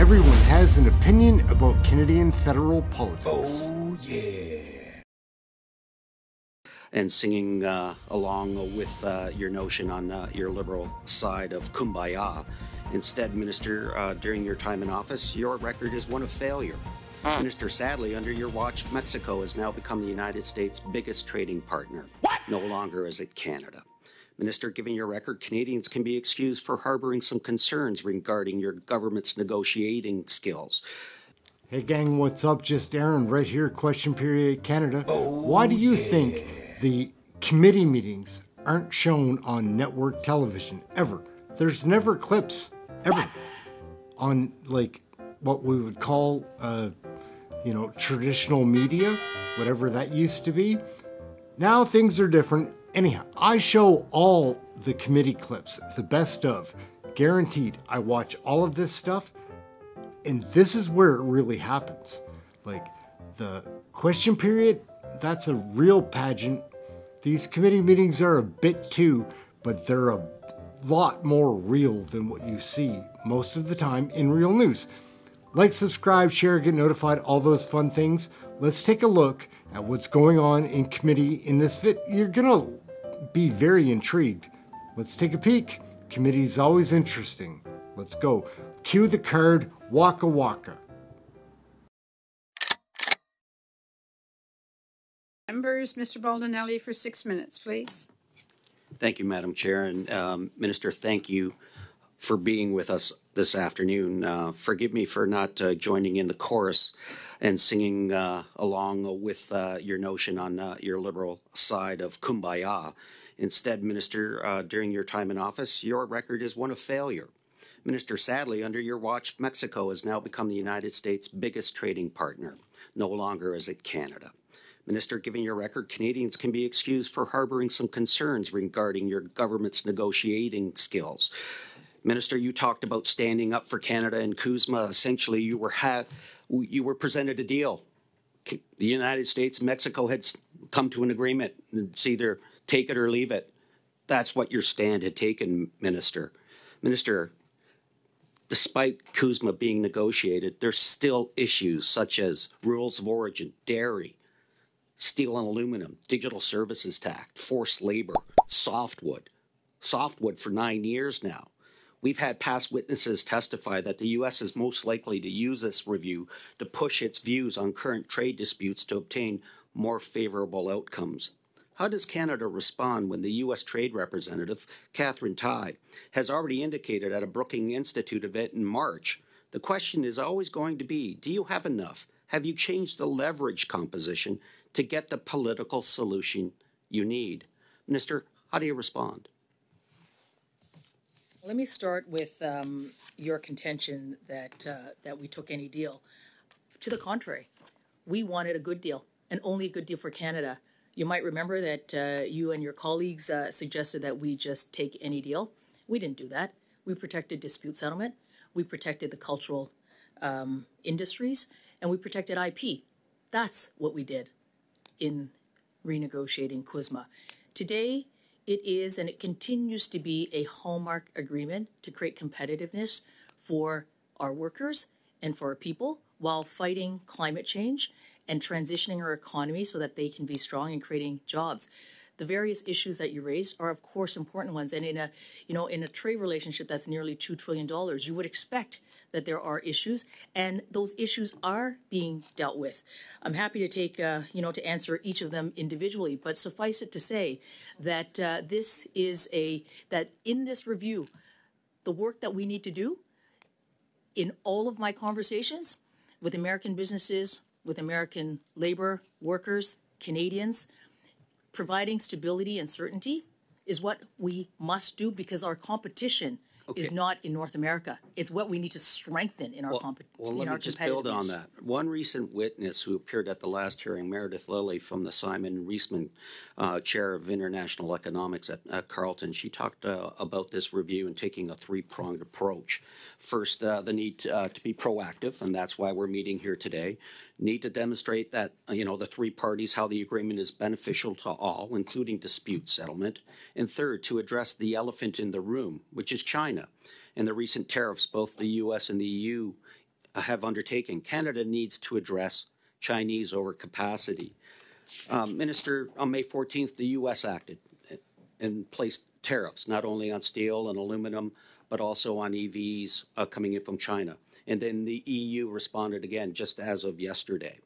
Everyone has an opinion about Canadian federal politics. Oh, yeah. And singing along with your notion on your liberal side of kumbaya. Instead, Minister, during your time in office, your record is one of failure. Minister, sadly, under your watch, Mexico has now become the United States' biggest trading partner. What? No longer is it Canada. Minister, given your record, Canadians can be excused for harboring some concerns regarding your government's negotiating skills. Hey gang, what's up? Just Aaron right here, Question Period Canada. Why do you think the committee meetings aren't shown on network television ever? There's never clips ever on like what we would call traditional media, whatever that used to be. Now things are different. Anyhow, I show all the committee clips, the best of, guaranteed. I watch all of this stuff, and this is where it really happens. Like the question period, that's a real pageant. These committee meetings are a bit too, but they're a lot more real than what you see most of the time in real news. Like, subscribe, share, get notified, all those fun things. Let's take a look at what's going on in committee in this vid. You're gonna be very intrigued. Let's take a peek. Committee is always interesting. Let's go. Cue the card, Waka Waka. Members, Mr. Baldinelli for 6 minutes, please. Thank you, Madam Chair. And Minister, thank you for being with us this afternoon. Forgive me for not joining in the chorus and singing along with your notion on your liberal side of kumbaya. Instead, Minister, during your time in office, your record is one of failure. Minister, sadly, under your watch, Mexico has now become the United States' biggest trading partner. No longer is it Canada. Minister, given your record, Canadians can be excused for harboring some concerns regarding your government's negotiating skills. Minister, you talked about standing up for Canada and CUSMA. Essentially, you were presented a deal. The United States and Mexico had come to an agreement. It's either take it or leave it. That's what your stand had taken, Minister. Minister, despite CUSMA being negotiated, there's still issues such as rules of origin, dairy, steel and aluminum, digital services tax, forced labor, softwood for 9 years now. We've had past witnesses testify that the U.S. is most likely to use this review to push its views on current trade disputes to obtain more favorable outcomes. How does Canada respond when the U.S. Trade Representative, Catherine Tai, has already indicated at a Brookings Institute event in March? The question is always going to be, do you have enough? Have you changed the leverage composition to get the political solution you need? Minister, how do you respond? Let me start with your contention that we took any deal. To the contrary, we wanted a good deal, and only a good deal for Canada. You might remember that you and your colleagues suggested that we just take any deal. We didn't do that. We protected dispute settlement, we protected the cultural industries, and we protected IP. That's what we did in renegotiating CUSMA. Today, it is and it continues to be a hallmark agreement to create competitiveness for our workers and for our people while fighting climate change and transitioning our economy so that they can be strong in creating jobs. The various issues that you raised are, of course, important ones. And in a trade relationship that's nearly $2 trillion, you would expect that there are issues, and those issues are being dealt with. I'm happy to take, to answer each of them individually, but suffice it to say that that in this review, the work that we need to do in all of my conversations with American businesses, with American labor, workers, Canadians, providing stability and certainty is what we must do because our competition is not in North America. It's what we need to strengthen in our competition. Well, let me just build on that. One recent witness who appeared at the last hearing, Meredith Lilly from the Simon Reisman Chair of International Economics at Carleton, she talked about this review and taking a three-pronged approach. First, the need to be proactive, and that's why we're meeting here today. Need to demonstrate that, the three parties, how the agreement is beneficial to all, including dispute settlement. And third, to address the elephant in the room, which is China. And the recent tariffs both the U.S. and the EU have undertaken. Canada needs to address Chinese overcapacity. Minister, on May 14th, the U.S. acted and placed tariffs not only on steel and aluminum, but also on EVs coming in from China. And then the EU responded again just as of yesterday.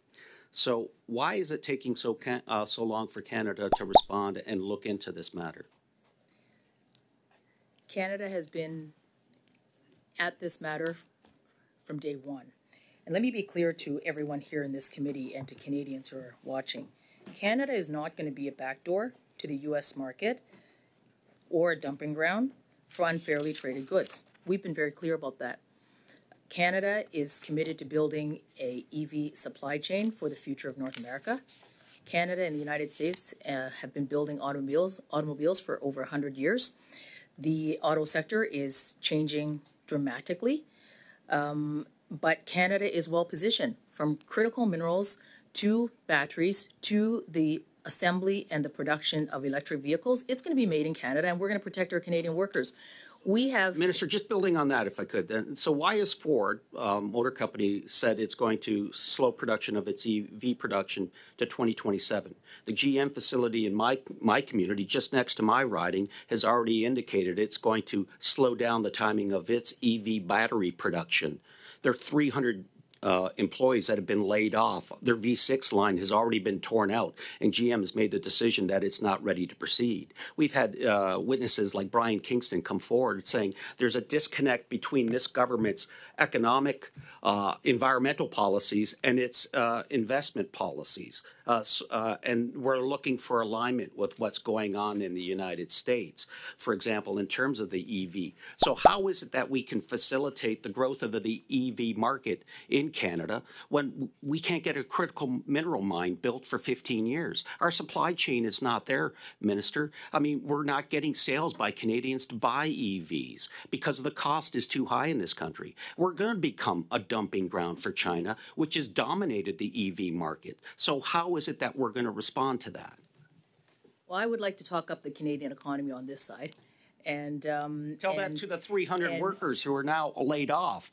So why is it taking so long for Canada to respond and look into this matter? Canada has been at this matter from day one. And let me be clear to everyone here in this committee and to Canadians who are watching. Canada is not going to be a backdoor to the U.S. market or a dumping ground for unfairly traded goods. We've been very clear about that. Canada is committed to building a EV supply chain for the future of North America. Canada and the United States have been building automobiles for over 100 years. The auto sector is changing dramatically, but Canada is well positioned from critical minerals to batteries to the assembly and the production of electric vehicles. It's going to be made in Canada, and we're going to protect our Canadian workers. We have... Minister, just building on that, if I could, then. So why is Ford Motor Company said it's going to slow production of its EV production to 2027? The GM facility in my community, just next to my riding, has already indicated it's going to slow down the timing of its EV battery production. There are 300 employees that have been laid off. Their V6 line has already been torn out, and GM has made the decision that it's not ready to proceed. We've had witnesses like Brian Kingston come forward saying there's a disconnect between this government's economic, environmental policies and its investment policies. And we're looking for alignment with what's going on in the United States, for example, in terms of the EV. So how is it that we can facilitate the growth of the EV market in Canada when we can't get a critical mineral mine built for 15 years? Our supply chain is not there, Minister. I mean, we're not getting sales by Canadians to buy EVs because the cost is too high in this country. We're going to become a dumping ground for China, which has dominated the EV market. So how is it that we're going to respond to that? Well, I would like to talk up the Canadian economy on this side. And tell that to the 300 workers who are now laid off.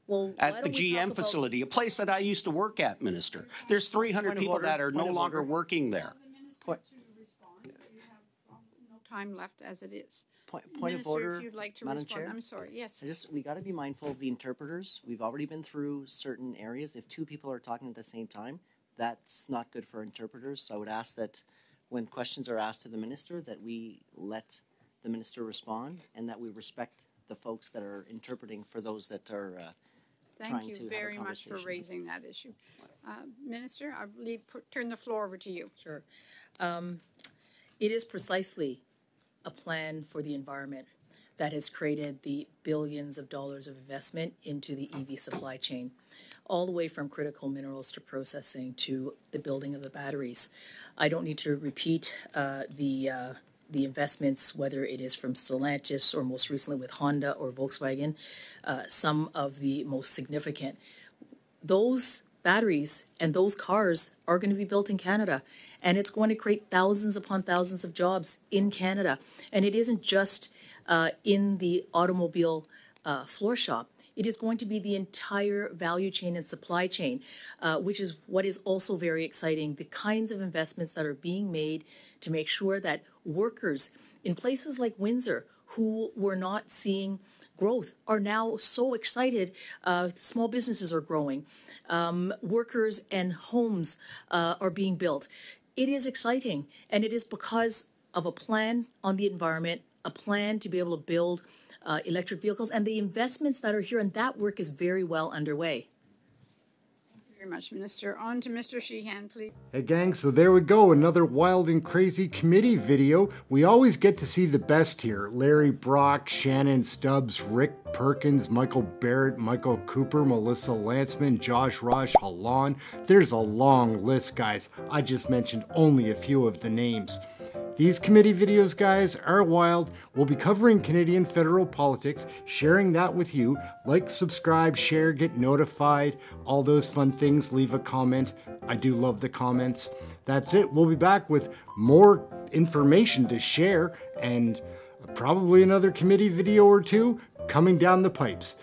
Well, at the GM facility, a place that I used to work at, Minister. There's 300 people that are no longer working there. The Minister to respond. You have no time left as it is. Point Minister, of order, if you'd like to Madam respond. Chair. I'm sorry. Yes. We got to be mindful of the interpreters. We've already been through certain areas. If two people are talking at the same time, that's not good for interpreters. So I would ask that when questions are asked to the minister, that we let the minister respond and that we respect the folks that are interpreting for those that are Thank you very much for raising that issue. Minister, I believe turn the floor over to you. Sure. It is precisely a plan for the environment that has created the billions of dollars of investment into the EV supply chain, all the way from critical minerals to processing to the building of the batteries. I don't need to repeat the investments, whether it is from Stellantis or most recently with Honda or Volkswagen, some of the most significant. Those batteries and those cars are going to be built in Canada, and it's going to create thousands upon thousands of jobs in Canada. And it isn't just in the automobile floor shop. It is going to be the entire value chain and supply chain, which is what is also very exciting, the kinds of investments that are being made to make sure that workers in places like Windsor who were not seeing growth are now so excited. Small businesses are growing. Workers and homes are being built. It is exciting, and it is because of a plan on the environment, a plan to be able to build electric vehicles, and the investments that are here, and that work is very well underway. Thank you very much, Minister. On to Mr. Sheehan, please. Hey gang, so there we go, another wild and crazy committee video. We always get to see the best here. Larry Brock, Shannon Stubbs, Rick Perkins, Michael Barrett, Michael Cooper, Melissa Lantzman, Josh Raj, Halan. There's a long list, guys. I just mentioned only a few of the names. These committee videos, guys, are wild. We'll be covering Canadian federal politics, sharing that with you. Like, subscribe, share, get notified, all those fun things. Leave a comment. I do love the comments. That's it. We'll be back with more information to share and probably another committee video or two coming down the pipes.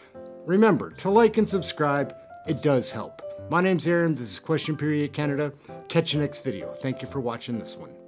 Remember to like and subscribe. It does help. My name's Aaron. This is Question Period Canada. Catch you next video. Thank you for watching this one.